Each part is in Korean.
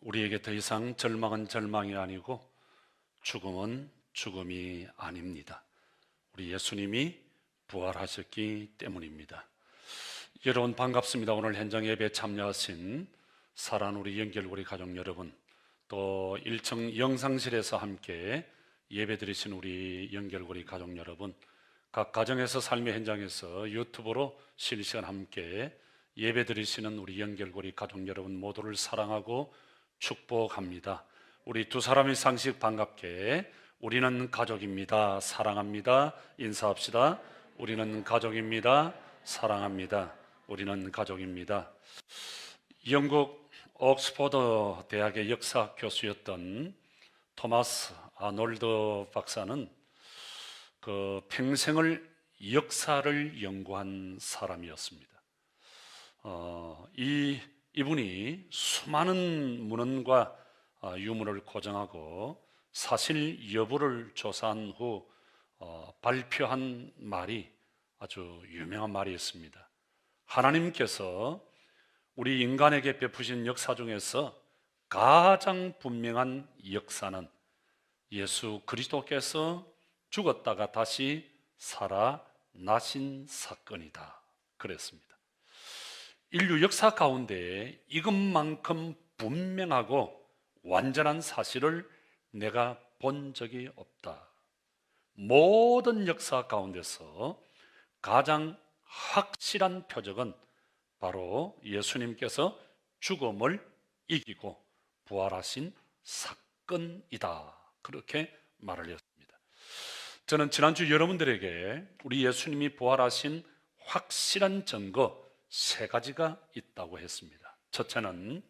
우리에게 더 이상 절망은 절망이 아니고 죽음은 죽음이 아닙니다. 우리 예수님이 부활하셨기 때문입니다. 여러분 반갑습니다. 오늘 현장 예배 참여하신 사랑하는 우리 연결고리 가족 여러분, 또 1층 영상실에서 함께 예배드리신 우리 연결고리 가족 여러분, 각 가정에서 삶의 현장에서 유튜브로 실시간 함께 예배드리시는 우리 연결고리 가족 여러분 모두를 사랑하고 축복합니다. 우리 두 사람의 상식 반갑게 우리는 가족입니다. 사랑합니다. 인사합시다. 우리는 가족입니다. 사랑합니다. 우리는 가족입니다. 영국 옥스퍼드 대학의 역사 교수였던 토마스 아놀드 박사는 그 평생을 역사를 연구한 사람이었습니다. 이분이 수많은 문헌과 유물을 고정하고 사실 여부를 조사한 후 발표한 말이 아주 유명한 말이었습니다. 하나님께서 우리 인간에게 베푸신 역사 중에서 가장 분명한 역사는 예수 그리스도께서 죽었다가 다시 살아나신 사건이다 그랬습니다. 인류 역사 가운데 이것만큼 분명하고 완전한 사실을 내가 본 적이 없다. 모든 역사 가운데서 가장 확실한 표적은 바로 예수님께서 죽음을 이기고 부활하신 사건이다. 그렇게 말을 했습니다. 저는 지난주 여러분들에게 우리 예수님이 부활하신 확실한 증거 세 가지가 있다고 했습니다. 첫째는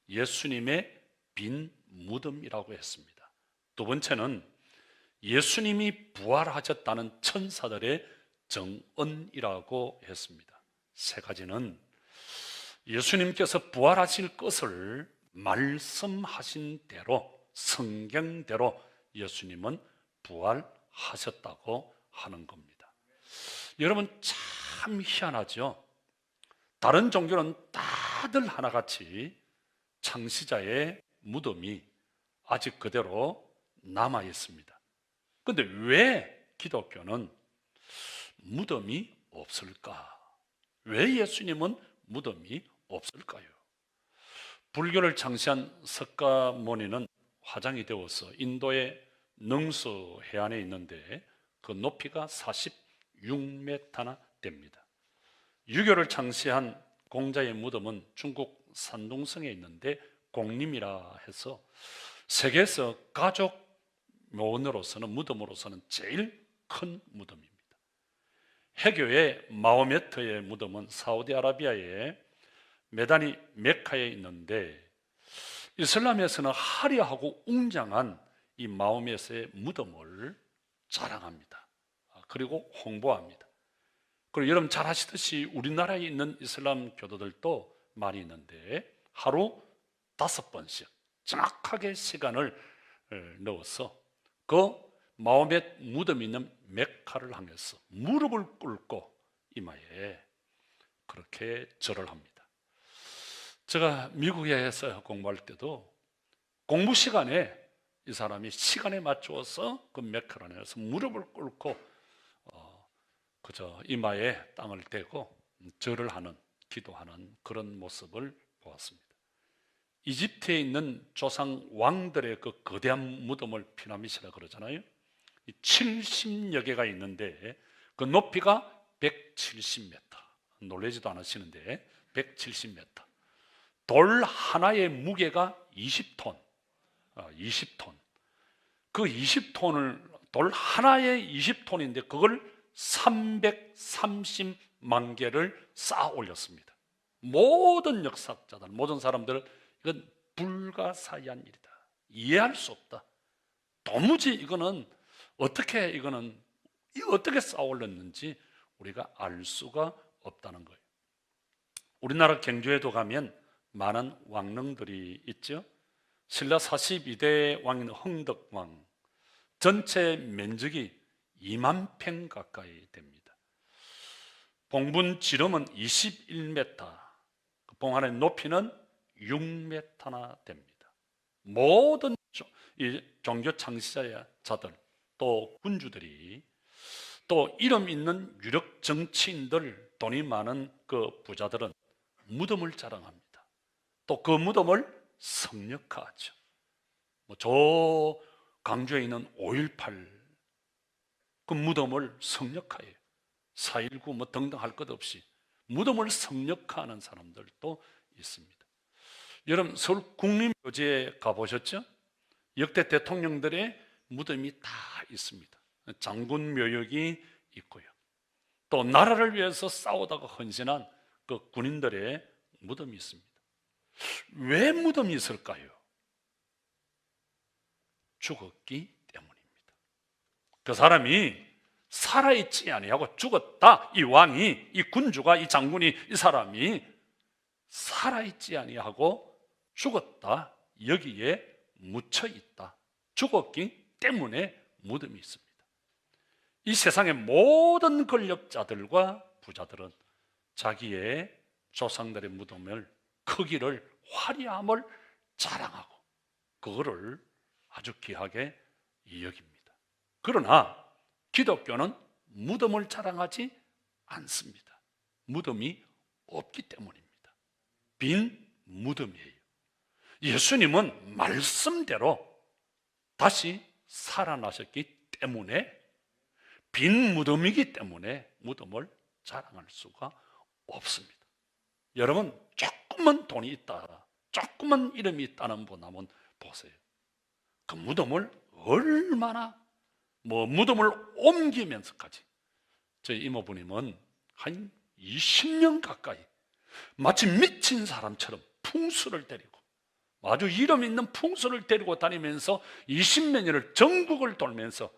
예수님의 빈 무덤이라고 했습니다. 두 번째는 예수님이 부활하셨다는 천사들의 정언이라고 했습니다. 세 가지는 예수님께서 부활하실 것을 말씀하신 대로, 성경대로 예수님은 부활하셨다고 하는 겁니다. 여러분 참 희한하죠? 다른 종교는 다들 하나같이 창시자의 무덤이 아직 그대로 남아 있습니다. 그런데 왜 기독교는 무덤이 없을까? 왜 예수님은 무덤이 없을까요? 불교를 창시한 석가모니는 화장이 되어서 인도의 능수 해안에 있는데 그 높이가 46m나 됩니다. 유교를 창시한 공자의 무덤은 중국 산둥성에 있는데 공림이라 해서 세계에서 가족 묘원으로서는, 무덤으로서는 제일 큰 무덤입니다. 해교의 마호메트의 무덤은 사우디아라비아의 메다니 메카에 있는데 이슬람에서는 화려하고 웅장한 이 마호메트의 무덤을 자랑합니다. 그리고 홍보합니다. 그리고 여러분 잘 아시듯이 우리나라에 있는 이슬람 교도들도 많이 있는데 하루 5번씩 정확하게 시간을 넣어서 그 마호멧 무덤이 있는 메카를 향해서 무릎을 꿇고 이마에 그렇게 절을 합니다. 제가 미국에서 공부할 때도 공부 시간에 이 사람이 시간에 맞추어서 그 메카를 향해서 무릎을 꿇고 그저 이마에 땅을 대고 절을 하는, 기도하는 그런 모습을 보았습니다. 이집트에 있는 조상 왕들의 그 거대한 무덤을 피라미드라 그러잖아요. 70여 개가 있는데 그 높이가 170m. 놀라지도 않으시는데 170m. 돌 하나의 무게가 20톤. 20톤. 그 20톤을 돌 하나에 20톤인데 그걸 330만 개를 쌓아 올렸습니다. 모든 역사학자들, 모든 사람들은 이건 불가사의한 일이다. 이해할 수 없다. 도무지 이거는 어떻게 쌓아 올렸는지 우리가 알 수가 없다는 거예요. 우리나라 경주에도 가면 많은 왕릉들이 있죠. 신라 42대 왕인 흥덕왕 전체 면적이 2만 평 가까이 됩니다. 봉분 지름은 21m, 봉안의 높이는 6m나 됩니다. 모든 이 종교 창시자들, 또 군주들이, 또 이름 있는 유력 정치인들, 돈이 많은 그 부자들은 무덤을 자랑합니다. 또 그 무덤을 성역화하죠. 저 광주에 있는 5.18 그 무덤을 성역화해요. 4.19 등등 할 것 없이 무덤을 성역화하는 사람들도 있습니다. 여러분, 서울 국립묘지에 가보셨죠? 역대 대통령들의 무덤이 다 있습니다. 장군 묘역이 있고요. 또 나라를 위해서 싸우다가 헌신한 그 군인들의 무덤이 있습니다. 왜 무덤이 있을까요? 죽었기 때문입니다. 그 사람이 살아있지 아니하고 죽었다. 이 왕이, 이 군주가, 이 장군이, 이 사람이 살아있지 아니하고 죽었다. 여기에 묻혀 있다. 죽었기 때문에 무덤이 있습니다. 이 세상의 모든 권력자들과 부자들은 자기의 조상들의 무덤을, 크기를, 화려함을 자랑하고 그거를 아주 귀하게 여깁니다. 그러나 기독교는 무덤을 자랑하지 않습니다. 무덤이 없기 때문입니다. 빈 무덤이에요. 예수님은 말씀대로 다시 살아나셨기 때문에, 빈 무덤이기 때문에 무덤을 자랑할 수가 없습니다. 여러분, 조금만 돈이 있다, 조금만 이름이 있다는 분 한번 보세요. 그 무덤을 얼마나 무덤을 옮기면서까지, 저희 이모부님은 한 20년 가까이 마치 미친 사람처럼 풍수를 데리고, 아주 이름 있는 풍수를 데리고 다니면서 20몇 년을 전국을 돌면서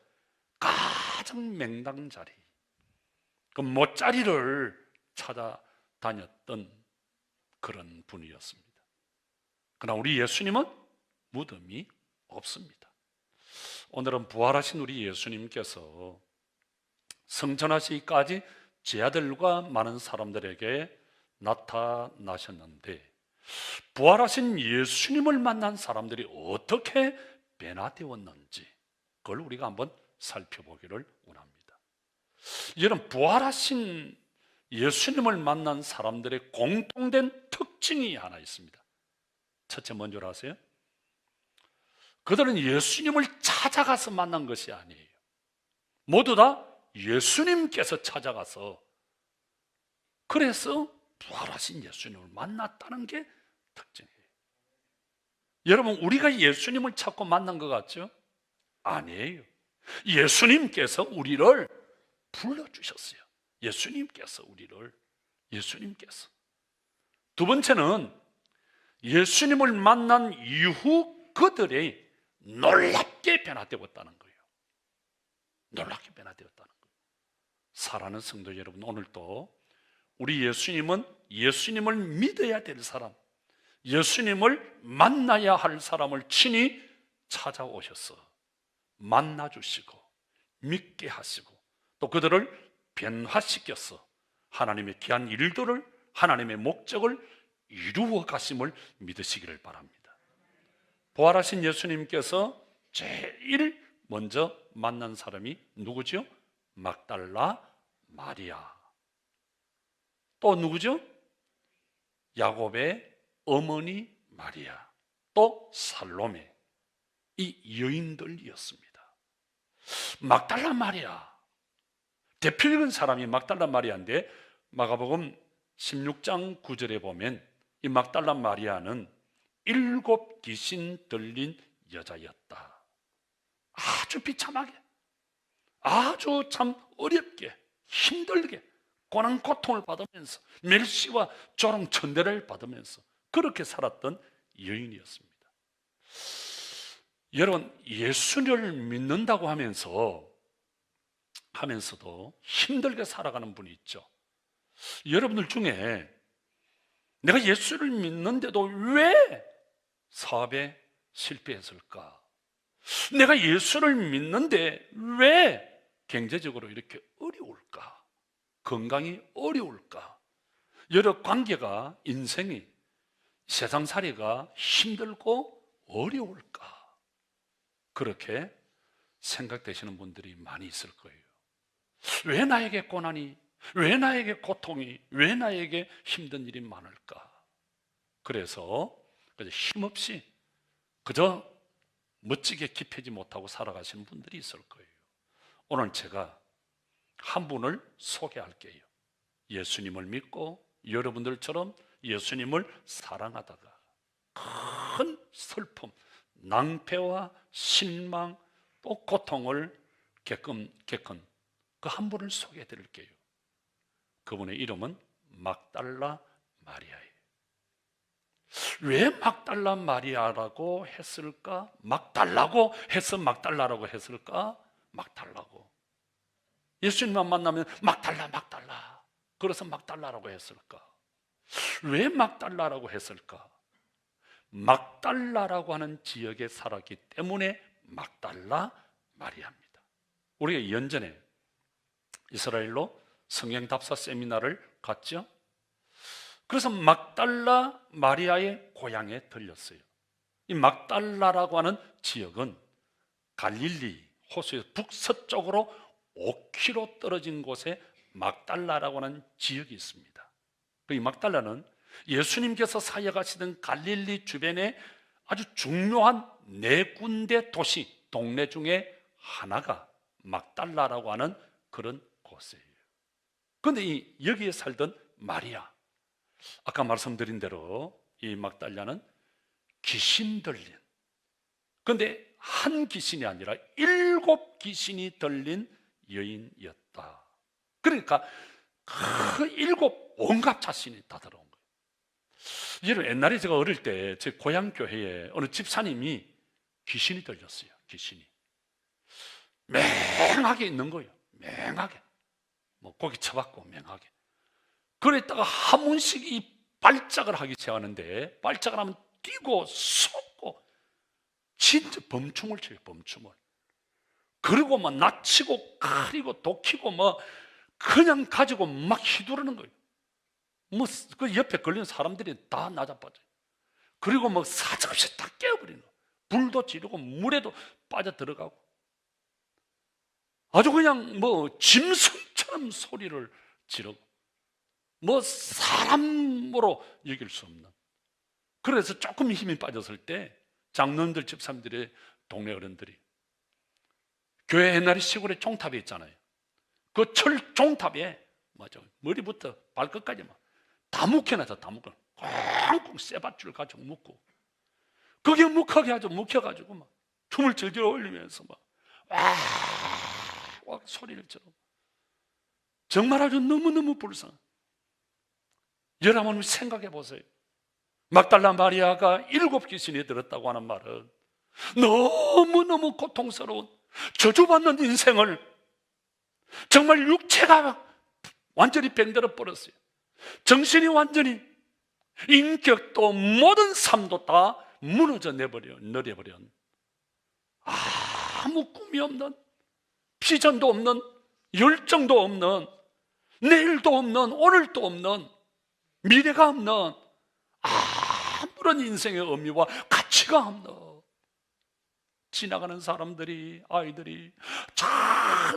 가장 맹당 자리, 그 못자리를 찾아다녔던 그런 분이었습니다. 그러나 우리 예수님은 무덤이 없습니다. 오늘은 부활하신 우리 예수님께서 성천하시기까지 제 아들과 많은 사람들에게 나타나셨는데, 부활하신 예수님을 만난 사람들이 어떻게 변화되었는지 그걸 우리가 한번 살펴보기를 원합니다. 여러분, 부활하신 예수님을 만난 사람들의 공통된 특징이 하나 있습니다. 첫째, 뭔 줄 아세요? 그들은 예수님을 찾아가서 만난 것이 아니에요. 모두 다 예수님께서 찾아가서, 그래서 부활하신 예수님을 만났다는 게 특징이에요. 여러분, 우리가 예수님을 찾고 만난 것 같죠? 아니에요. 예수님께서 우리를 불러주셨어요. 예수님께서. 두 번째는 예수님을 만난 이후 그들이 놀랍게 변화되었다는 거예요. 놀랍게 변화되었다는 거예요. 사랑하는 성도 여러분, 오늘도 우리 예수님은 예수님을 믿어야 될 사람, 예수님을 만나야 할 사람을 친히 찾아오셔서 만나주시고 믿게 하시고 또 그들을 변화시켜서 하나님의 귀한 일들을, 하나님의 목적을 이루어 가심을 믿으시기를 바랍니다. 부활하신 예수님께서 제일 먼저 만난 사람이 누구죠? 막달라 마리아. 또 누구죠? 야곱의 어머니 마리아, 또 살로메, 이 여인들이었습니다. 막달라 마리아, 대표적인 사람이 막달라 마리아인데, 마가복음 16장 9절에 보면 이 막달라 마리아는 7 귀신 들린 여자였다. 아주 비참하게, 아주 참 어렵게, 힘들게 고난 고통을 받으면서 멸시와 조롱 천대를 받으면서 그렇게 살았던 여인이었습니다. 여러분, 예수를 믿는다고 하면서도 힘들게 살아가는 분이 있죠. 여러분들 중에 내가 예수를 믿는데도 왜 사업에 실패했을까? 내가 예수를 믿는데 왜 경제적으로 이렇게 어려울까? 건강이 어려울까? 여러 관계가, 인생이, 세상살이가 힘들고 어려울까? 그렇게 생각되시는 분들이 많이 있을 거예요. 왜 나에게 고난이, 왜 나에게 고통이, 왜 나에게 힘든 일이 많을까? 그래서 힘없이 그저 멋지게 깊어지 못하고 살아가시는 분들이 있을 거예요. 오늘 제가 한 분을 소개할게요. 예수님을 믿고 여러분들처럼 예수님을 사랑하다가 큰 슬픔, 낭패와 실망 또 고통을 겪은 그 한 분을 소개해 드릴게요. 그분의 이름은 막달라 마리아예요. 왜 막달라 마리아라고 했을까? 막달라고 해서 막달라라고 했을까? 막달라고. 예수님만 만나면 막달라 그래서 막달라라고 했을까? 왜 막달라라고 했을까? 막달라라고 하는 지역에 살았기 때문에 막달라 마리아입니다. 우리가 연전에 이스라엘로 성경답사 세미나를 갔죠. 그래서 막달라 마리아의 고향에 들렸어요. 이 막달라라고 하는 지역은 갈릴리 호수에서 북서쪽으로 5km 떨어진 곳에 막달라라고 하는 지역이 있습니다. 이 막달라는 예수님께서 사역하시던 갈릴리 주변에 아주 중요한 4군데 도시, 동네 중에 하나가 막달라라고 하는 그런 곳이에요. 그런데 여기에 살던 마리아, 아까 말씀드린 대로 이 막달라는 귀신 들린, 그런데 한 귀신이 아니라 7 귀신이 들린 여인이었다. 그러니까 그 7 온갖 자신이 다 들어온 거예요. 여러분, 옛날에 제가 어릴 때 제 고향 교회에 어느 집사님이 귀신이 들렸어요. 귀신이 맹하게 있는 거예요. 맹하게, 뭐 고기 쳐박고 맹하게. 그랬다가 한 번씩 이 발작을 하기 시작하는데, 발작을 하면 뛰고 솟고 진짜 범충을 쳐요. 범충을. 그리고 막 납치고 가리고 독히고 뭐 그냥 가지고 막 휘두르는 거예요. 뭐 그 옆에 걸리는 사람들이 다 낮아빠져요. 그리고 뭐 사정없이 다 깨어버리는 거예요. 불도 지르고 물에도 빠져 들어가고 아주 그냥 뭐 짐승처럼 소리를 지르고 뭐 사람으로 여길 수 없는. 그래서 조금 힘이 빠졌을 때 장로님들, 집사님들의 동네 어른들이 교회 옛날에 시골에 종탑이 있잖아요. 그 철 종탑에 맞아 머리부터 발끝까지 다 묵혀놔서 다 묵혀, 꽁꽁 쇠밧줄 가지고 묶고 거기에 묵혀가지고 막 춤을 즐겨 올리면서 와 소리를 지르고 정말 아주 너무너무 불쌍해. 여러분 생각해 보세요. 막달라 마리아가 7 귀신이 들었다고 하는 말은 너무너무 고통스러운 저주받는 인생을, 정말 육체가 완전히 병들어 버렸어요. 정신이 완전히, 인격도 모든 삶도 다 무너져 내버린 아무 꿈이 없는, 비전도 없는, 열정도 없는, 내일도 없는, 오늘도 없는, 미래가 없는 아무런 인생의 의미와 가치가 없는, 지나가는 사람들이, 아이들이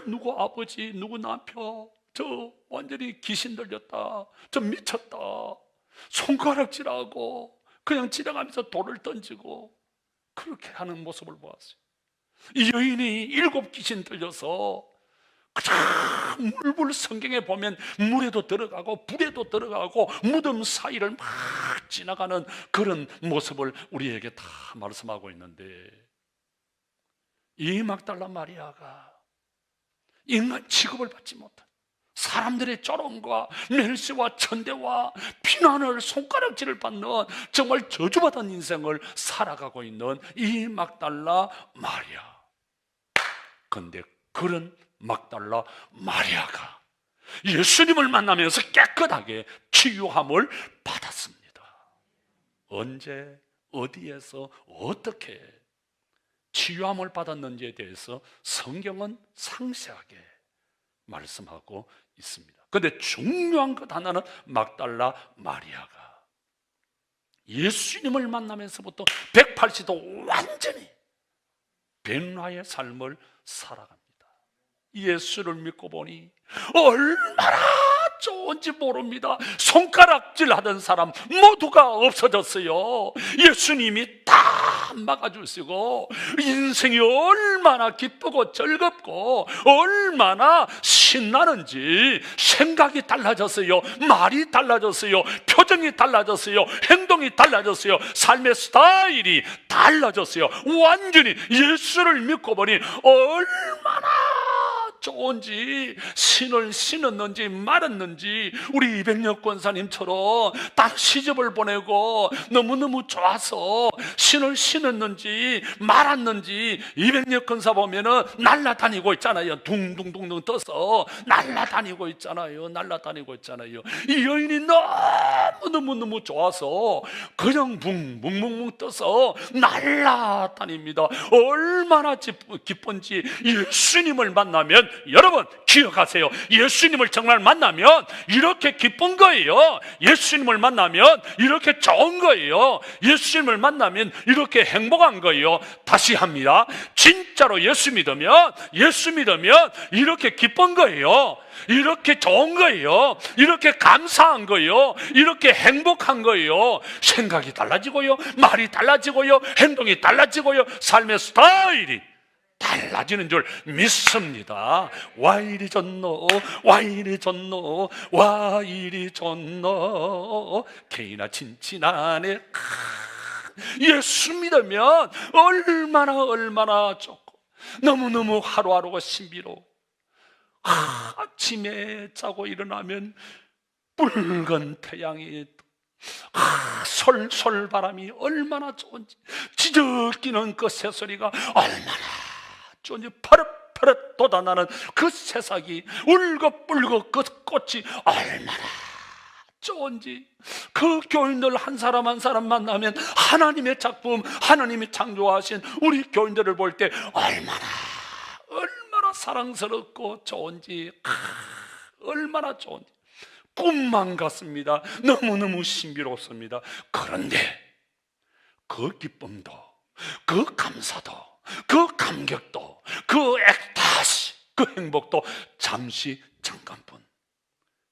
누구 아버지, 누구 남편, 저 완전히 귀신 들렸다, 저 미쳤다, 손가락질하고 그냥 지나가면서 돌을 던지고 그렇게 하는 모습을 보았어요. 이 여인이 7 귀신 들려서 물불, 성경에 보면 물에도 들어가고 불에도 들어가고 무덤 사이를 막 지나가는 그런 모습을 우리에게 다 말씀하고 있는데, 이 막달라 마리아가 인간 취급을 받지 못한, 사람들의 조롱과 멸시와 천대와 비난을, 손가락질을 받는 정말 저주받은 인생을 살아가고 있는 이 막달라 마리아. 그런데 그런 막달라 마리아가 예수님을 만나면서 깨끗하게 치유함을 받았습니다. 언제, 어디에서, 어떻게 치유함을 받았는지에 대해서 성경은 상세하게 말씀하고 있습니다. 그런데 중요한 것 하나는 막달라 마리아가 예수님을 만나면서부터 180도 완전히 변화의 삶을 살아갑니다. 예수를 믿고 보니 얼마나 좋은지 모릅니다. 손가락질 하던 사람 모두가 없어졌어요. 예수님이 다 막아주시고 인생이 얼마나 기쁘고 즐겁고 얼마나 신나는지 생각이 달라졌어요. 말이 달라졌어요. 표정이 달라졌어요. 행동이 달라졌어요. 삶의 스타일이 달라졌어요. 완전히 예수를 믿고 보니 얼마나 좋은지, 신을 신었는지 말았는지, 우리 이백여 권사님처럼 딱 시집을 보내고 너무너무 좋아서 신을 신었는지 말았는지, 이백여 권사 보면은 날아다니고 있잖아요. 둥둥둥둥 떠서 날아다니고 있잖아요. 날아다니고 있잖아요. 이 여인이 너무너무 좋아서 그냥 붕붕붕붕 떠서 날아다닙니다. 얼마나 기쁜지. 예수님을 만나면 여러분 기억하세요. 예수님을 정말 만나면 이렇게 기쁜 거예요. 예수님을 만나면 이렇게 좋은 거예요. 예수님을 만나면 이렇게 행복한 거예요. 다시 합니다. 진짜로 예수 믿으면 이렇게 기쁜 거예요. 이렇게 좋은 거예요. 이렇게 감사한 거예요. 이렇게 행복한 거예요. 생각이 달라지고요, 말이 달라지고요, 행동이 달라지고요, 삶의 스타일이 달라지는 줄 믿습니다. 와 이리 좋노, 와 이리 좋노, 와 이리 좋노, 개이나 친친하네. 예수 믿으면 얼마나 좋고 너무너무 하루하루가 신비로워. 아침에 자고 일어나면 붉은 태양이 솔솔 바람이 얼마나 좋은지, 지저귀는 그 새소리가 얼마나 좋은지, 파릇파릇 돋아나는 그 새싹이, 울긋불긋 그 꽃이 얼마나 좋은지, 그 교인들 한 사람 한 사람 만나면 하나님의 작품, 하나님이 창조하신 우리 교인들을 볼 때 얼마나 사랑스럽고 좋은지, 얼마나 좋은지 꿈만 같습니다. 너무너무 신비롭습니다. 그런데 그 기쁨도, 그 감사도, 그 감격도, 그 엑스타시, 그 행복도 잠시 잠깐뿐.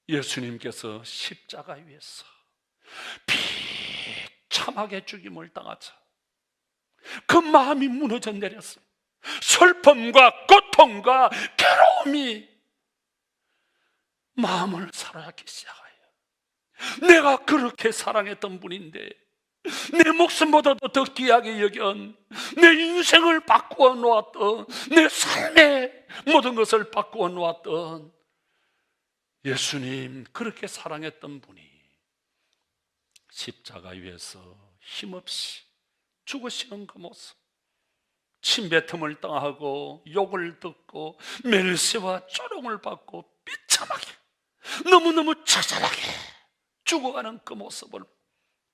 예수님께서 십자가 위에서 비참하게 죽임을 당하자 그 마음이 무너져 내렸어요. 슬픔과 고통과 괴로움이 마음을 사로잡기 시작해요. 내가 그렇게 사랑했던 분인데, 내 목숨보다도 더 귀하게 여긴, 내 인생을 바꾸어 놓았던, 내 삶의 모든 것을 바꾸어 놓았던 예수님, 그렇게 사랑했던 분이 십자가 위에서 힘없이 죽으시는 그 모습, 침뱉음을 당하고 욕을 듣고 멸시와 조롱을 받고 비참하게 너무너무 처절하게 죽어가는 그 모습을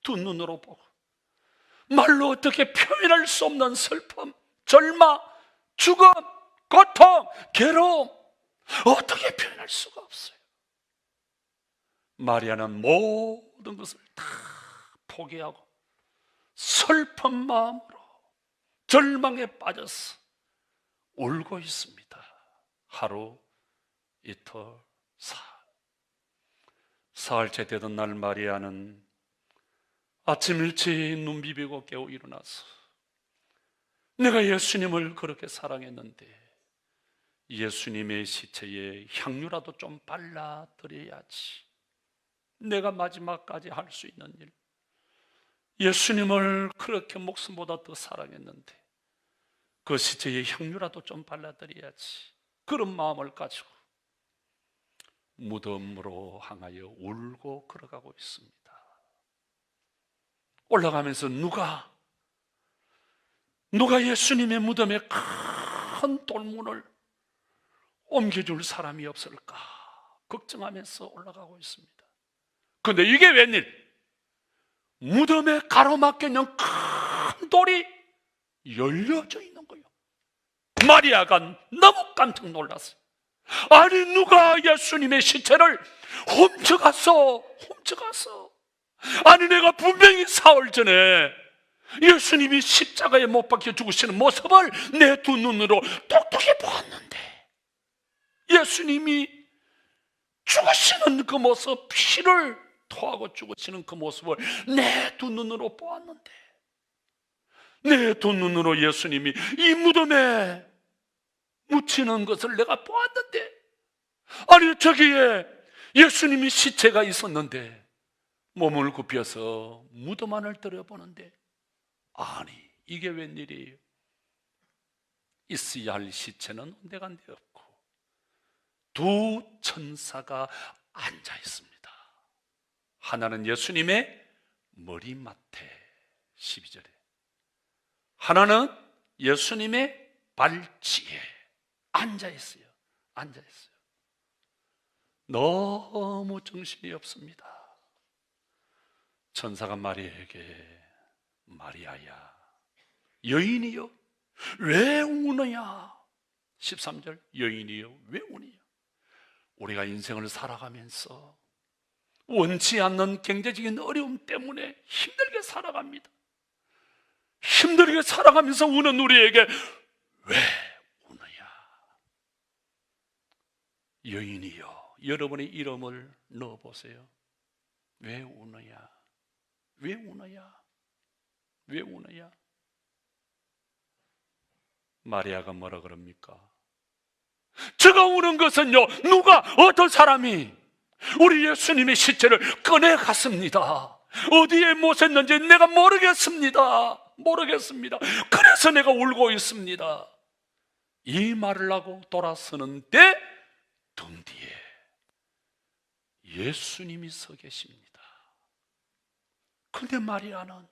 두 눈으로 보고 말로 어떻게 표현할 수 없는 슬픔, 절망, 죽음, 고통, 괴로움, 어떻게 표현할 수가 없어요. 마리아는 모든 것을 다 포기하고 슬픈 마음으로 절망에 빠져서 울고 있습니다. 하루, 이틀, 사흘째 되던 날 마리아는 아침 일찍 눈 비비고 깨어 일어나서 내가 예수님을 그렇게 사랑했는데 예수님의 시체에 향유라도 좀 발라드려야지, 내가 마지막까지 할 수 있는 일, 예수님을 그렇게 목숨보다 더 사랑했는데 그 시체에 향유라도 좀 발라드려야지, 그런 마음을 가지고 무덤으로 향하여 울고 걸어가고 있습니다. 올라가면서 누가 예수님의 무덤에 큰 돌문을 옮겨줄 사람이 없을까 걱정하면서 올라가고 있습니다. 그런데 이게 웬일? 무덤에 가로막혀 있는 큰 돌이 열려져 있는 거예요. 마리아가 너무 깜짝 놀랐어요. 아니 누가 예수님의 시체를 훔쳐갔어. 아니, 내가 분명히 사흘 전에 예수님이 십자가에 못 박혀 죽으시는 모습을 내 두 눈으로 똑똑히 보았는데, 예수님이 죽으시는 그 모습, 피를 토하고 죽으시는 그 모습을 내 두 눈으로 보았는데, 내 두 눈으로 예수님이 이 무덤에 묻히는 것을 내가 보았는데, 아니, 저기에 예수님이 시체가 있었는데 몸을 굽혀서 무덤 안을 들여보는데, 아니, 이게 웬일이에요? 있어야 할 시체는 온데간데 없고 두 천사가 앉아 있습니다. 하나는 예수님의 머리맡에 12절에, 하나는 예수님의 발치에 앉아 있어요. 앉아 있어요. 너무 정신이 없습니다. 천사가 마리아에게, 마리아야, 여인이여 왜 우느냐? 13절, 여인이여 왜 우느냐? 우리가 인생을 살아가면서 원치 않는 경제적인 어려움 때문에 힘들게 살아갑니다. 힘들게 살아가면서 우는 우리에게 왜 우느냐? 여인이여, 여러분의 이름을 넣어보세요. 왜 우느냐? 왜 우느냐? 왜 우느냐? 마리아가 뭐라 그럽니까? 제가 우는 것은요, 누가, 어떤 사람이 우리 예수님의 시체를 꺼내 갔습니다. 어디에 모셨는지 내가 모르겠습니다. 그래서 내가 울고 있습니다. 이 말을 하고 돌아서는데 등 뒤에 예수님이 서 계십니다. 그런데 마리아는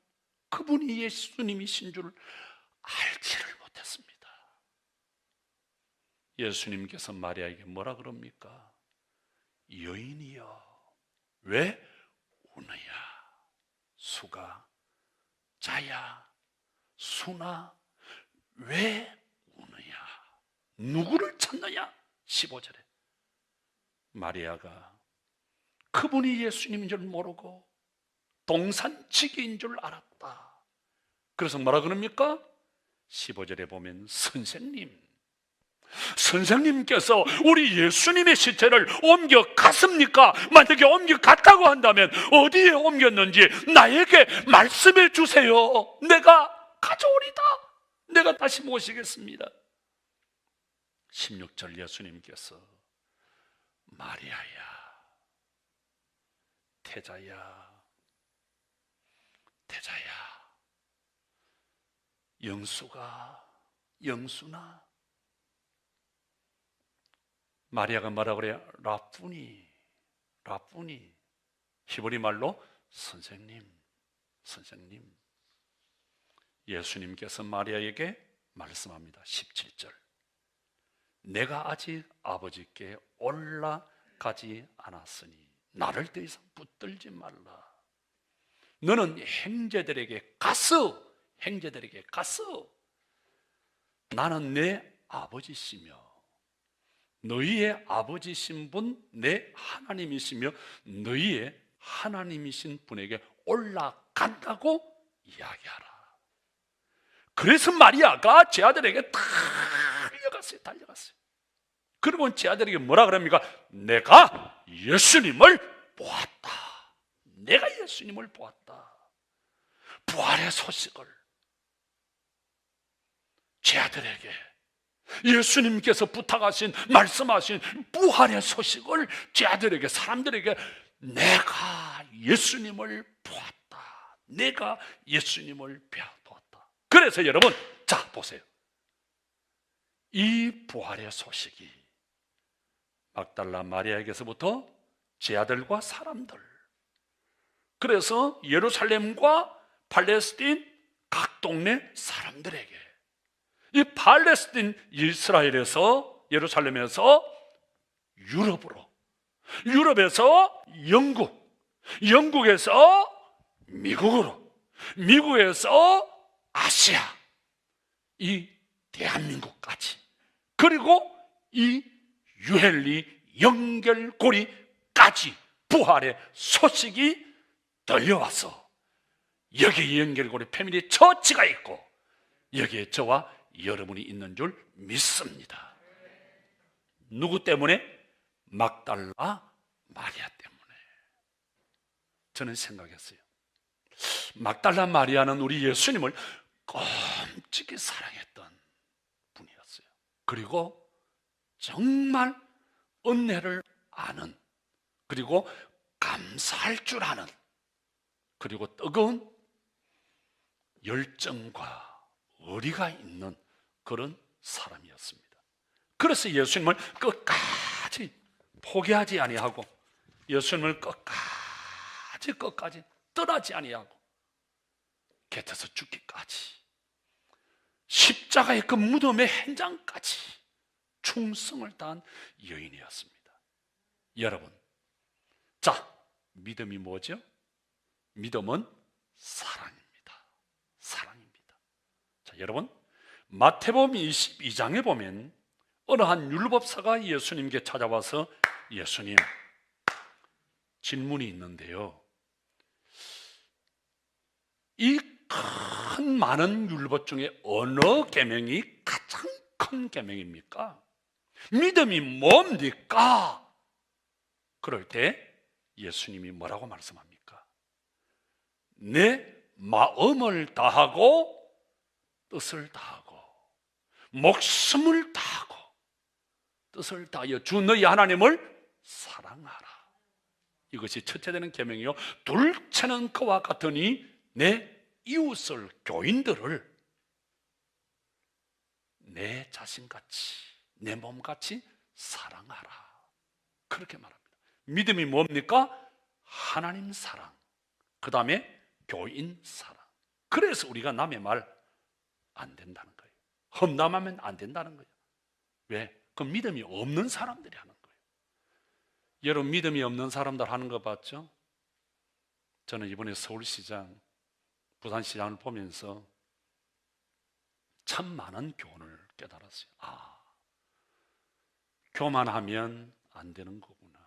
그분이 예수님이신 줄 알지를 못했습니다. 예수님께서 마리아에게 뭐라 그럽니까? 여인이여 왜 우느냐? 수가 자야 수나 왜 우느냐? 누구를 찾느냐? 15절에 마리아가 그분이 예수님인 줄 모르고 동산지기인 줄 알았다. 그래서 뭐라 그럽니까? 15절에 보면 선생님께서 우리 예수님의 시체를 옮겨갔습니까? 만약에 옮겨갔다고 한다면 어디에 옮겼는지 나에게 말씀해 주세요. 내가 가져오리다. 내가 다시 모시겠습니다. 16절 예수님께서 마리아야, 태자야, 영수나 마리아가 뭐라 그래요? 라푸니. 히브리 말로 선생님. 예수님께서 마리아에게 말씀합니다. 17절. 내가 아직 아버지께 올라가지 않았으니 나를 더 이상 붙들지 말라. 너는 형제들에게 가서 나는 내 아버지시며 너희의 아버지신 분 내 하나님이시며 너희의 하나님이신 분에게 올라간다고 이야기하라. 그래서 마리아가 제 아들에게 달려갔어요. 그러면 제 아들에게 뭐라 그럽니까? 내가 예수님을 보았다. 부활의 소식을 제 아들에게, 예수님께서 부탁하신, 말씀하신 부활의 소식을 제 아들에게, 사람들에게 내가 예수님을 보았다. 그래서 여러분, 자 보세요. 이 부활의 소식이 막달라 마리아에게서부터 제 아들과 사람들, 그래서 예루살렘과 팔레스틴 각 동네 사람들에게, 이 팔레스틴 이스라엘에서, 예루살렘에서 유럽으로, 유럽에서 영국, 영국에서 미국으로, 미국에서 아시아, 이 대한민국까지, 그리고 이 유헬리 연결고리까지 부활의 소식이 들려와서 여기 연결고리 패밀리 처치가 있고 여기에 저와 여러분이 있는 줄 믿습니다. 누구 때문에? 막달라 마리아 때문에. 저는 생각했어요. 막달라 마리아는 우리 예수님을 끔찍이 사랑했던 분이었어요. 그리고 정말 은혜를 아는, 그리고 감사할 줄 아는, 그리고 뜨거운 열정과 의리가 있는 그런 사람이었습니다. 그래서 예수님을 끝까지 포기하지 아니하고 예수님을 끝까지 떠나지 아니하고 곁에서 죽기까지, 십자가의 그 무덤의 현장까지 충성을 다한 여인이었습니다. 여러분, 자, 믿음이 뭐죠? 믿음은 사랑입니다. 사랑입니다. 자, 여러분, 마태복음 22장에 보면 어느 한 율법사가 예수님께 찾아와서 예수님, 질문이 있는데요. 이 큰 많은 율법 중에 어느 계명이 가장 큰 계명입니까? 믿음이 뭡니까? 그럴 때 예수님이 뭐라고 말씀합니까? 내 마음을 다하고 뜻을 다하고 목숨을 다하고 뜻을 다하여 주 너희 하나님을 사랑하라. 이것이 첫째 되는 계명이요, 둘째는 그와 같으니 내 이웃을, 교인들을 내 자신같이, 내 몸같이 사랑하라. 그렇게 말합니다. 믿음이 뭡니까? 하나님 사랑, 그 다음에 교인 사랑. 그래서 우리가 남의 말 안 된다는 거예요. 험담하면 안 된다는 거예요. 왜? 그 믿음이 없는 사람들이 하는 거예요. 여러분, 믿음이 없는 사람들 하는 거 봤죠? 저는 이번에 서울시장, 부산시장을 보면서 참 많은 교훈을 깨달았어요. 아, 교만하면 안 되는 거구나.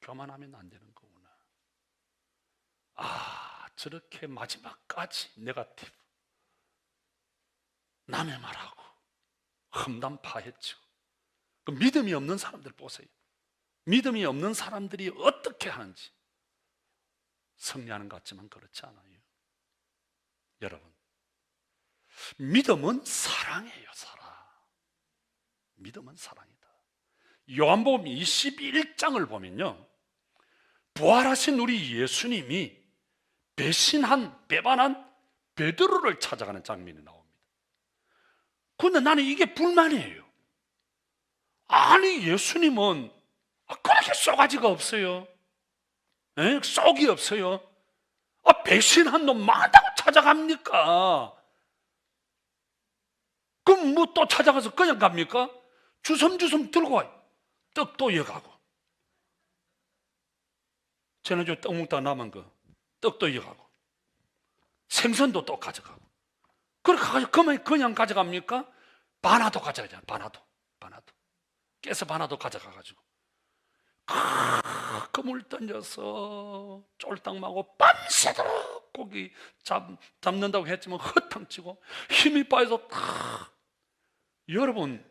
교만하면 안 되는 거구나. 아, 저렇게 마지막까지 네거티브, 남의 말하고 험담 파헤치고. 그 믿음이 없는 사람들 보세요. 믿음이 없는 사람들이 어떻게 하는지. 승리하는 것 같지만 그렇지 않아요. 여러분, 믿음은 사랑이에요. 사랑. 믿음은 사랑이다. 요한복음 21장을 보면요, 부활하신 우리 예수님이 배반한 베드로를 찾아가는 장면이 나옵니다. 그런데 나는 이게 불만이에요. 아니, 예수님은 그렇게 쏘가지가 없어요. 쏙이 없어요. 배신한 놈 마다고 찾아갑니까? 그럼 뭐 또 찾아가서 그냥 갑니까? 주섬주섬 들고 와요. 떡도 이어가고, 지난주에 떡 먹다 남은 거 떡도 이어가고, 생선도 또 가져가고. 그렇게 가가지고 그냥 가져갑니까? 바나도 가져가잖아요. 바나도 깨서 바나도 가져가가지고 그물 던져서 쫄딱 마고 밤새도록 고기 잡는다고 했지만 허탕치고 힘이 빠져서 여러분,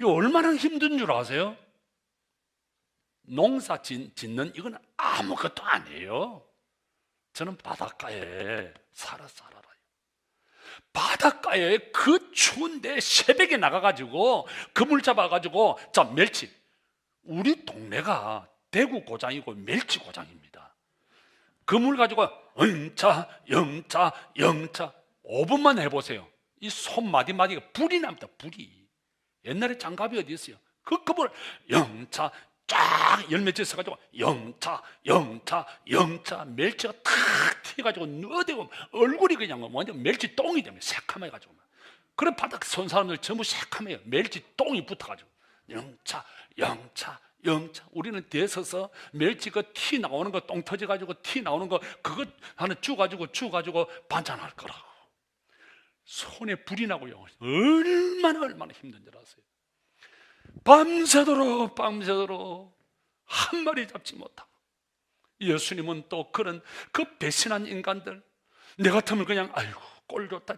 이거 얼마나 힘든 줄 아세요? 농사 짓는 이건 아무것도 아니에요. 저는 바닷가에 살아요. 바닷가에 그 추운데 새벽에 나가가지고 그물 잡아가지고, 자, 멸치, 우리 동네가 대구 고장이고 멸치 고장입니다. 그물 가지고 영차 5분만 해보세요. 이 손마디마디가 불이 납니다. 불이. 옛날에 장갑이 어디 있어요? 그 그물 영차 쫙 열매째 써가지고 영차 멸치가 탁 튀어가지고 어디고 얼굴이 그냥 완전 멸치 똥이 되면 새카매가지고. 그래 바닥 선 사람들 전부 새카매요. 멸치 똥이 붙어가지고 영차. 우리는 뒤에 서서 멸치 그 티 나오는 거, 똥 터져가지고 티 나오는 거 그거 하나 주가지고 반찬할 거라고. 손에 불이 나고요. 얼마나 힘든 줄 아세요? 밤새도록 한 마리 잡지 못하고 예수님은 또 그런 그 배신한 인간들, 내 같으면 그냥 아이고 꼴 좋다,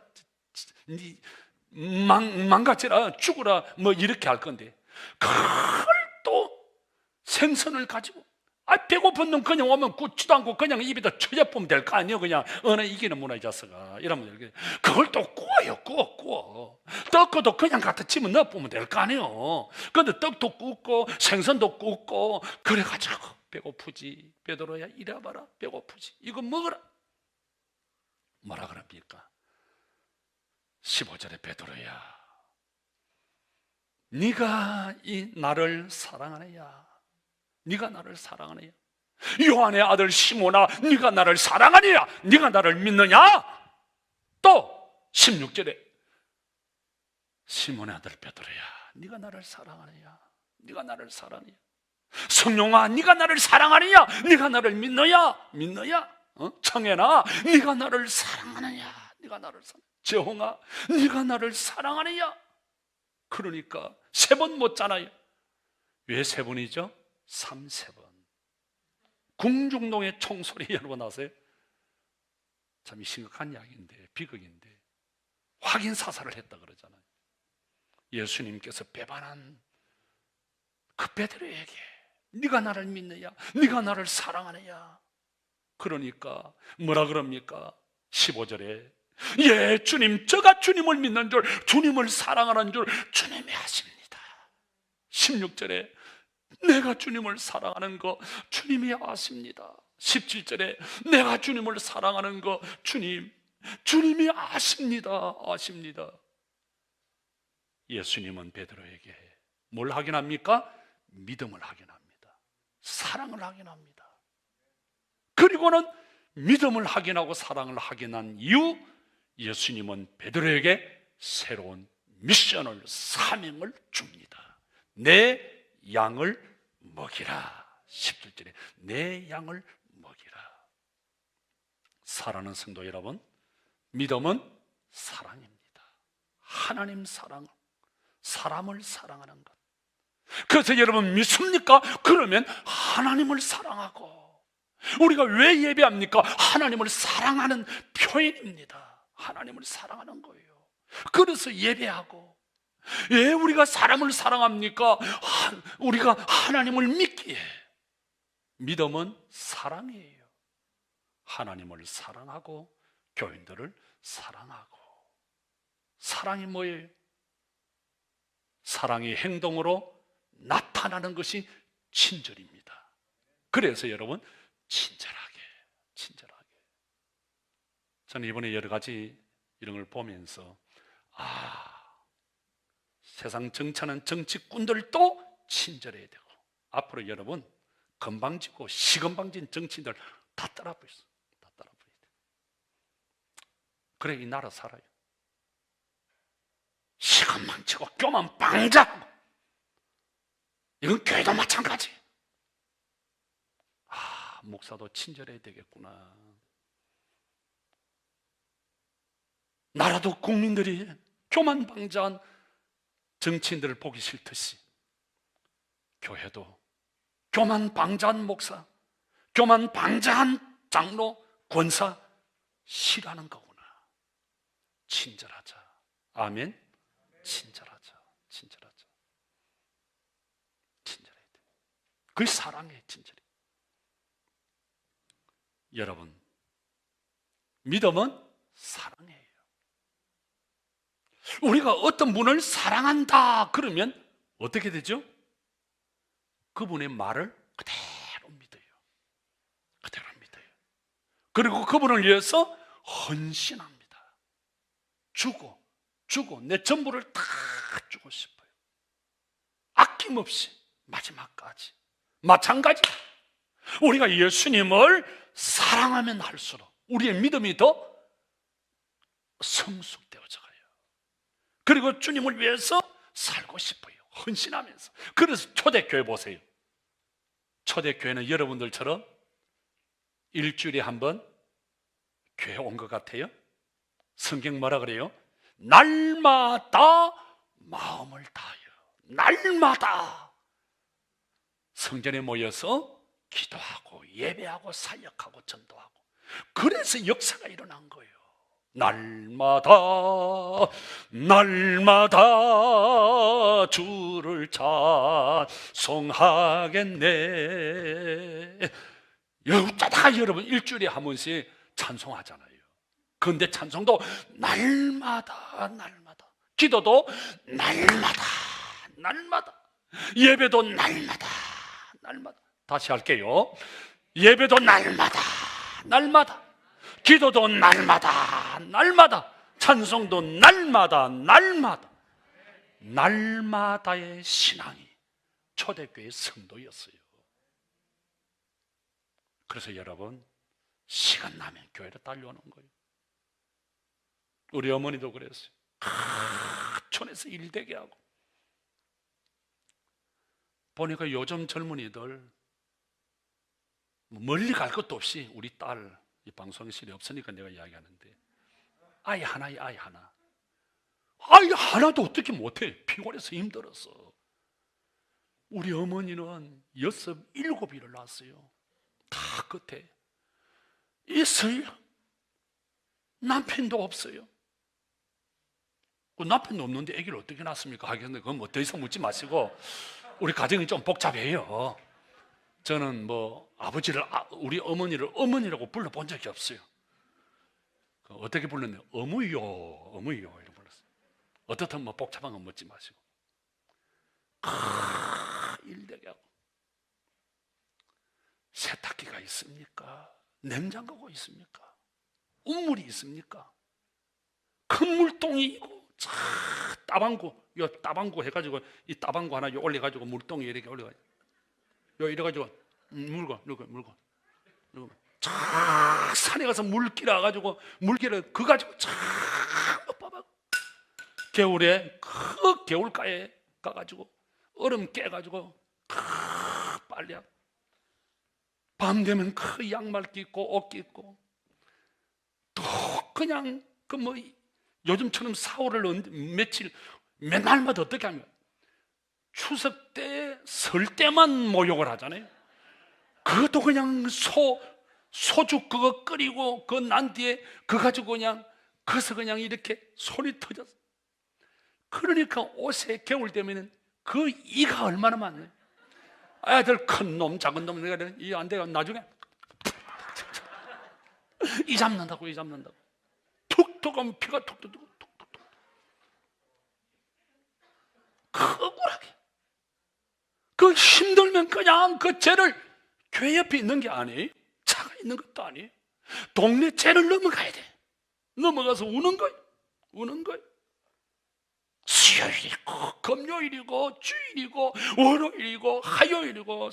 망가져라, 죽어라, 뭐 이렇게 할 건데, 그걸 또 생선을 가지고, 배고픈 놈 그냥 오면 굽지도 않고 그냥 입에다 쳐져보면 될 거 아니에요. 그냥 어느 이기는 문화의 자식아 이러면 이렇게, 그걸 또 구워요. 구워 떡도 그냥 갖다 집어 넣어보면 될 거 아니에요. 근데 떡도 굽고 생선도 굽고 그래가지고 배고프지. 베드로야 이리 와봐라, 배고프지, 이거 먹어라. 뭐라 그럽니까? 15절에 베드로야, 네가 이 나를 사랑하느냐? 네가 나를 사랑하느냐? 요한의 아들 시몬아, 네가 나를 사랑하느냐? 네가 나를 믿느냐? 또 16절에 시몬의 아들 베드로야, 네가 나를 사랑하느냐? 네가 나를 사랑하느냐? 성령아, 네가 나를 사랑하느냐? 네가 나를 믿느냐? 청해나, 네가 나를 사랑하느냐? 네가 나를 사랑하느냐? 재홍아, 네가 나를 사랑하느냐? 그러니까 3번 묻잖아요. 왜 3번이죠? 3번. 궁중동의 총소리 여러분 아세요? 참 심각한 이야기인데, 비극인데, 확인 사살을 했다 그러잖아요. 예수님께서 배반한 그 베드로에게 네가 나를 믿느냐? 네가 나를 사랑하느냐? 그러니까 뭐라 그럽니까? 15절에 예, 주님, 제가 주님을 믿는 줄, 주님을 사랑하는 줄 주님이 아십니다. 16절에 내가 주님을 사랑하는 거 주님이 아십니다. 17절에 내가 주님을 사랑하는 거 주님이 아십니다. 예수님은 베드로에게 뭘 확인합니까? 믿음을 확인합니다. 사랑을 확인합니다. 그리고는 믿음을 확인하고 사랑을 확인한 이후 예수님은 베드로에게 새로운 미션을, 사명을 줍니다. 내 양을 먹이라. 17절에 내 양을 먹이라. 사랑하는 성도 여러분, 믿음은 사랑입니다. 하나님 사랑, 사람을 사랑하는 것. 그래서 여러분 믿습니까? 그러면 하나님을 사랑하고, 우리가 왜 예배합니까? 하나님을 사랑하는 표현입니다. 하나님을 사랑하는 거예요. 그래서 예배하고. 왜 우리가 사람을 사랑합니까? 우리가 하나님을 믿기에. 믿음은 사랑이에요. 하나님을 사랑하고 교인들을 사랑하고. 사랑이 뭐예요? 사랑이 행동으로 나타나는 것이 친절입니다. 그래서 여러분 친절하게. 저는 이번에 여러 가지 이런 걸 보면서 세상 정치하는 정치꾼들도 친절해야 되고, 앞으로 여러분 건방지고 시건방진 정치인들 다 따라 보여야 돼. 그래 이 나라 살아요. 시건방지고 교만방자하고, 이건 교회도 마찬가지. 목사도 친절해야 되겠구나. 나라도 국민들이 교만방자한 정치인들을 보기 싫듯이 교회도 교만방자한 목사, 교만방자한 장로, 권사 싫어하는 거구나. 친절하자. 아멘. 친절하자. 친절해야 돼. 그게 사랑이에요. 친절해. 여러분, 믿음은 사랑이에요. 우리가 어떤 분을 사랑한다 그러면 어떻게 되죠? 그분의 말을 그대로 믿어요. 그리고 그분을 위해서 헌신합니다. 주고 내 전부를 다 주고 싶어요. 아낌없이 마지막까지. 마찬가지, 우리가 예수님을 사랑하면 할수록 우리의 믿음이 더 성숙되어져 가요. 그리고 주님을 위해서 살고 싶어요. 헌신하면서. 그래서 초대교회 보세요. 초대교회는 여러분들처럼 일주일에 한 번 교회 온 것 같아요? 성경 뭐라 그래요? 날마다 마음을 다하여, 날마다 성전에 모여서 기도하고 예배하고 사역하고 전도하고, 그래서 역사가 일어난 거예요. 날마다 날마다 주를 찬송하겠네. 다 여러분 일주일에 한 번씩 찬송하잖아요. 그런데 찬송도 날마다 날마다, 기도도 날마다 날마다, 예배도 날마다 날마다. 다시 할게요. 예배도 날마다 날마다, 기도도 날마다 날마다, 찬송도 날마다 날마다. 날마다의 신앙이 초대교회 성도였어요. 그래서 여러분, 시간 나면 교회로 달려오는 거예요. 우리 어머니도 그랬어요. 촌에서 일되게 하고. 보니까 요즘 젊은이들 멀리 갈 것도 없이, 우리 딸, 이 방송실이 없으니까 내가 이야기하는데, 아이 하나. 아이 하나도 어떻게 못해. 피곤해서 힘들었어. 우리 어머니는 6, 7을 낳았어요. 다 끝에 있어요. 남편도 없어요. 그 남편도 없는데 아기를 어떻게 낳습니까? 하겠는데 그건 뭐 더 이상 묻지 마시고, 우리 가정이 좀 복잡해요. 저는 뭐 아버지를, 우리 어머니를 어머니라고 불러본 적이 없어요. 어떻게 불렀나요? 어무요 이렇게 불렀어요. 어떻든 뭐 복잡한 건 묻지 마시고. 일되게 하고. 세탁기가 있습니까? 냉장고가 있습니까? 우물이 있습니까? 큰 물통이 있고, 따방구, 요 따방구 해가지고, 이 따방구 하나 요 올려가지고 물통에 이렇게 올려가지고, 요 이래가지고 물고 산에 가서 물길 와가지고, 물길을 그 가지고 빠박, 겨울에 그 겨울가에 가가지고 얼음 깨가지고 빨래, 밤 되면 그 양말 끼고 옷 끼고, 또 그냥 그 뭐 요즘처럼 4월을 며칠 맨날마다 어떻게 하면, 추석 때, 설 때만 모욕을 하잖아요. 그것도 그냥 소주 그거 끓이고 그 난 뒤에 그거 가지고 그냥, 그래서 그냥 이렇게 소리 터졌어. 그러니까 옷에 겨울 되면은 그 이가 얼마나 많아요. 애들 큰 놈 작은 놈, 내가 이 안 돼요. 나중에 이 잡는다고 툭툭 하면 피가 툭툭 억울하게. 그 힘들면 그냥 그 죄를, 교회 옆에 있는 게 아니에요. 차가 있는 것도 아니에요. 동네 죄를 넘어가야 돼. 넘어가서 우는 거예요. 수요일이고 금요일이고 주일이고 월요일이고 화요일이고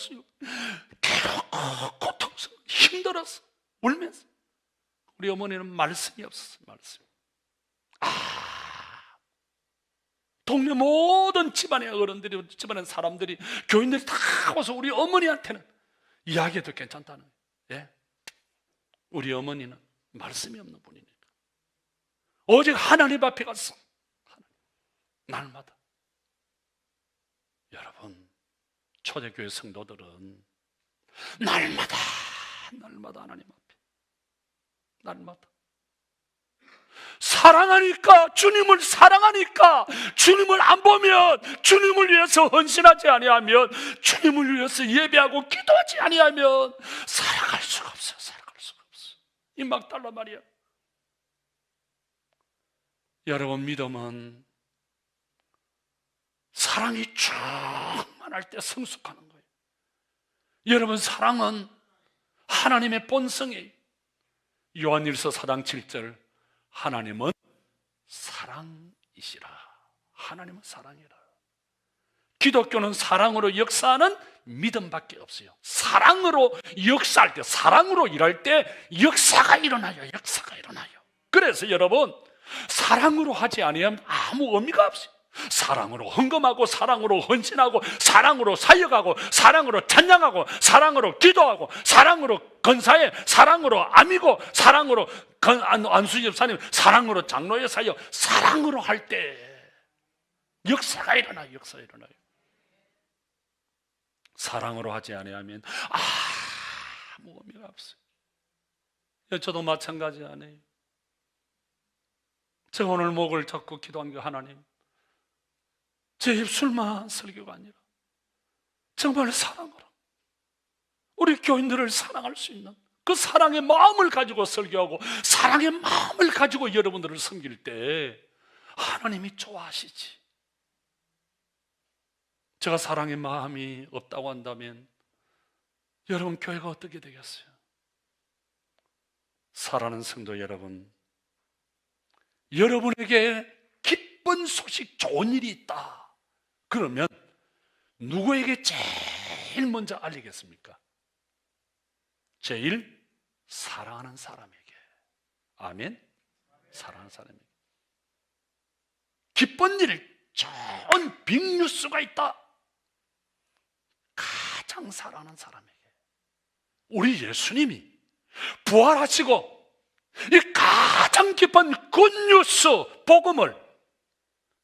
괴롭고 고통스러워 힘들었어. 울면서. 우리 어머니는 말씀이 없었어요. 동네 모든 집안의 어른들이, 집안의 사람들이, 교인들이 다 와서 우리 어머니한테는 이야기해도 괜찮다는 거예요. 예? 우리 어머니는 말씀이 없는 분이니까 오직 하나님 앞에 갔어. 날마다. 여러분, 초대교회 성도들은 날마다 하나님 앞에, 날마다 사랑하니까, 주님을 사랑하니까, 주님을 안 보면, 주님을 위해서 헌신하지 아니하면, 주님을 위해서 예배하고 기도하지 아니하면 살아갈 수가 없어요. 이 막달란 말이야. 여러분, 믿음은 사랑이 충만할 때 성숙하는 거예요. 여러분, 사랑은 하나님의 본성이에요. 요한일서 4장 7절, 하나님은 사랑이시라. 하나님은 사랑이라. 기독교는 사랑으로 역사하는 믿음밖에 없어요. 사랑으로 역사할 때, 사랑으로 일할 때 역사가 일어나요. 그래서 여러분, 사랑으로 하지 아니하면 아무 의미가 없어요. 사랑으로 헌금하고, 사랑으로 헌신하고, 사랑으로 사역하고, 사랑으로 찬양하고, 사랑으로 기도하고, 사랑으로 건사해, 사랑으로 아미고, 사랑으로 안수지 집사님, 사랑으로 장로의 사역, 사랑으로 할 때 역사가 일어나요. 사랑으로 하지 아니하면 아무 의미가 없어요. 저도 마찬가지 아니에요. 제가 오늘 목을 잡고 기도한 게 하나님, 제 입술만 설교가 아니라 정말 사랑으로 우리 교인들을 사랑할 수 있는 그 사랑의 마음을 가지고 설교하고 사랑의 마음을 가지고 여러분들을 섬길 때 하나님이 좋아하시지. 제가 사랑의 마음이 없다고 한다면 여러분 교회가 어떻게 되겠어요? 사랑하는 성도 여러분, 여러분에게 기쁜 소식, 좋은 일이 있다 그러면 누구에게 제일 먼저 알리겠습니까? 제일 사랑하는 사람에게. 아멘. 사랑하는 사람에게. 기쁜 일, 좋은 빅뉴스가 있다. 가장 사랑하는 사람에게. 우리 예수님이 부활하시고 이 가장 기쁜 굿뉴스 복음을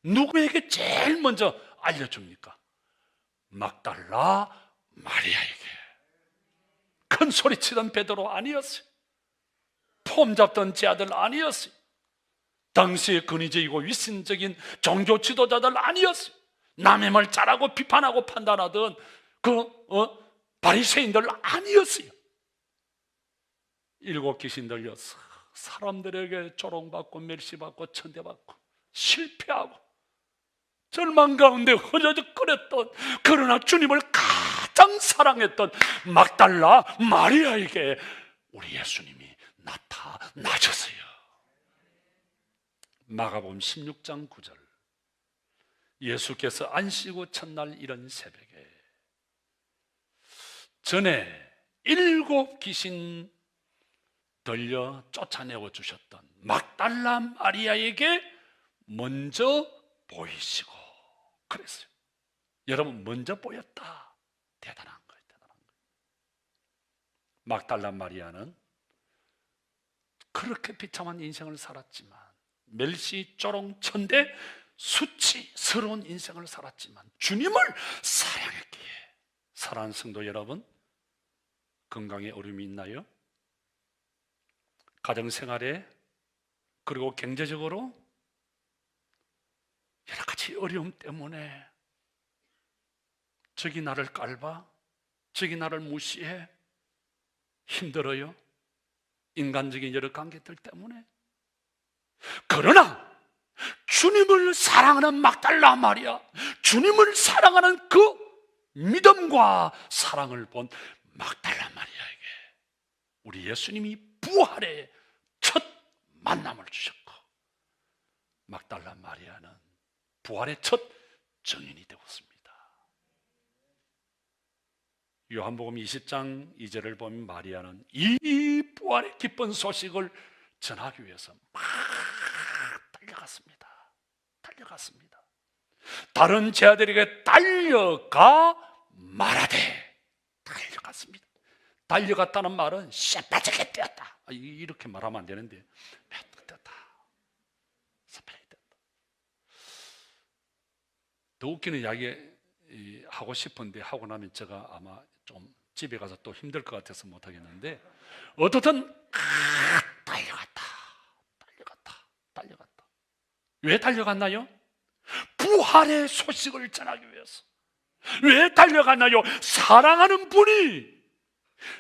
누구에게 제일 먼저 알려줍니까? 막달라 마리아에게. 큰 소리치던 베드로 아니었어요. 폼 잡던 제 아들 아니었어요. 당시의 근위적이고 위선적인 종교 지도자들 아니었어요. 남의 말 잘하고 비판하고 판단하던 바리새인들 아니었어요. 일곱 귀신 들려 사람들에게 조롱받고 멸시받고 천대받고 실패하고 절망 가운데 흐려져거렸던, 그러나 주님을 가장 사랑했던 막달라 마리아에게 우리 예수님이 나타나셨어요. 마가복음 16장 9절, 예수께서 안식 후 첫날 이른 새벽에 전에 일곱 귀신 들려 쫓아내어 주셨던 막달라 마리아에게 먼저 보이시고 그랬어요. 여러분, 먼저 보였다. 대단한 거예요. 대단한 거예요. 막달라 마리아는 그렇게 비참한 인생을 살았지만, 멸시, 조롱, 천대, 수치스러운 인생을 살았지만 주님을 사랑했기에. 사랑하는 성도 여러분, 건강에 어려움이 있나요? 가정생활에, 그리고 경제적으로 여러 가지 어려움 때문에 저기 나를 깔봐, 저기 나를 무시해, 힘들어요. 인간적인 여러 관계들 때문에. 그러나 주님을 사랑하는 막달라 마리아, 주님을 사랑하는 그 믿음과 사랑을 본 막달라 마리아에게 우리 예수님이 부활의 첫 만남을 주셨고, 막달라 마리아는 부활의 첫 증인이 되었습니다. 요한복음 20장 2절을 보면 마리아는 이 부활의 기쁜 소식을 전하기 위해서 막 달려갔습니다. 다른 제자들에게 달려가 말하되, 달려갔습니다. 달려갔다는 말은 새빠지게 뛰었다, 이렇게 말하면 안 되는데, 뛰었다, 새빠지게 뛰었다. 더 웃기는 이야기 하고 싶은데 하고 나면 제가 아마 좀 집에 가서 또 힘들 것 같아서 못 하겠는데, 어떻든 달려갔다. 왜 달려갔나요? 부활의 소식을 전하기 위해서. 왜 달려갔나요? 사랑하는 분이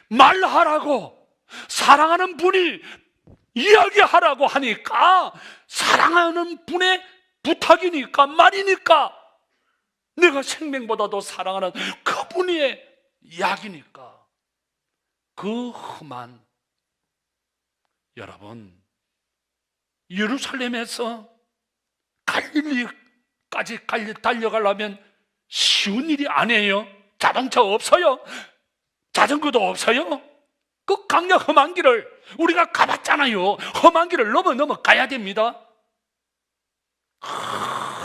말하라고, 사랑하는 분이 이야기하라고 하니까, 사랑하는 분의 부탁이니까, 말이니까, 내가 생명보다도 사랑하는 그분의 이야기니까. 그 험한, 여러분, 예루살렘에서 갈릴리까지 달려가려면 쉬운 일이 아니에요. 자동차 없어요. 자전거도 없어요. 그 강력 험한 길을 우리가 가봤잖아요. 험한 길을 넘어 가야 됩니다.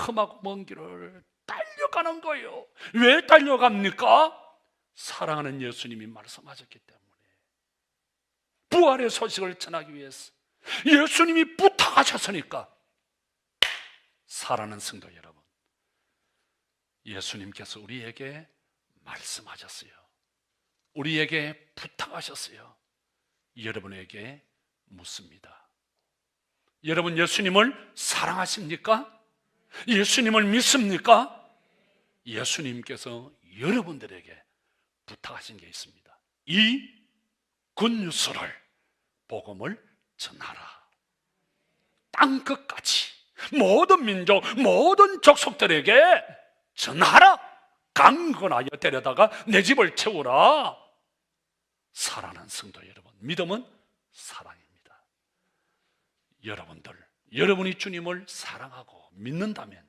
험하고 먼 길을 달려가는 거예요. 왜 달려갑니까? 사랑하는 예수님이 말씀하셨기 때문에. 부활의 소식을 전하기 위해서 예수님이 부탁하셨으니까. 사랑하는 성도 여러분, 예수님께서 우리에게 말씀하셨어요. 우리에게 부탁하셨어요. 여러분에게 묻습니다. 여러분 예수님을 사랑하십니까? 예수님을 믿습니까? 예수님께서 여러분들에게 부탁하신 게 있습니다. 이 굿뉴스를, 복음을 전하라. 땅끝까지 모든 민족, 모든 족속들에게 전하라. 강건하여 데려다가 내 집을 채우라. 사랑하는 성도 여러분, 믿음은 사랑입니다. 여러분들, 여러분이 주님을 사랑하고 믿는다면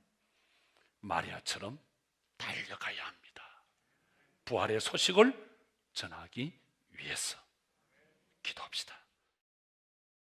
마리아처럼 달려가야 합니다. 부활의 소식을 전하기 위해서. 기도합시다.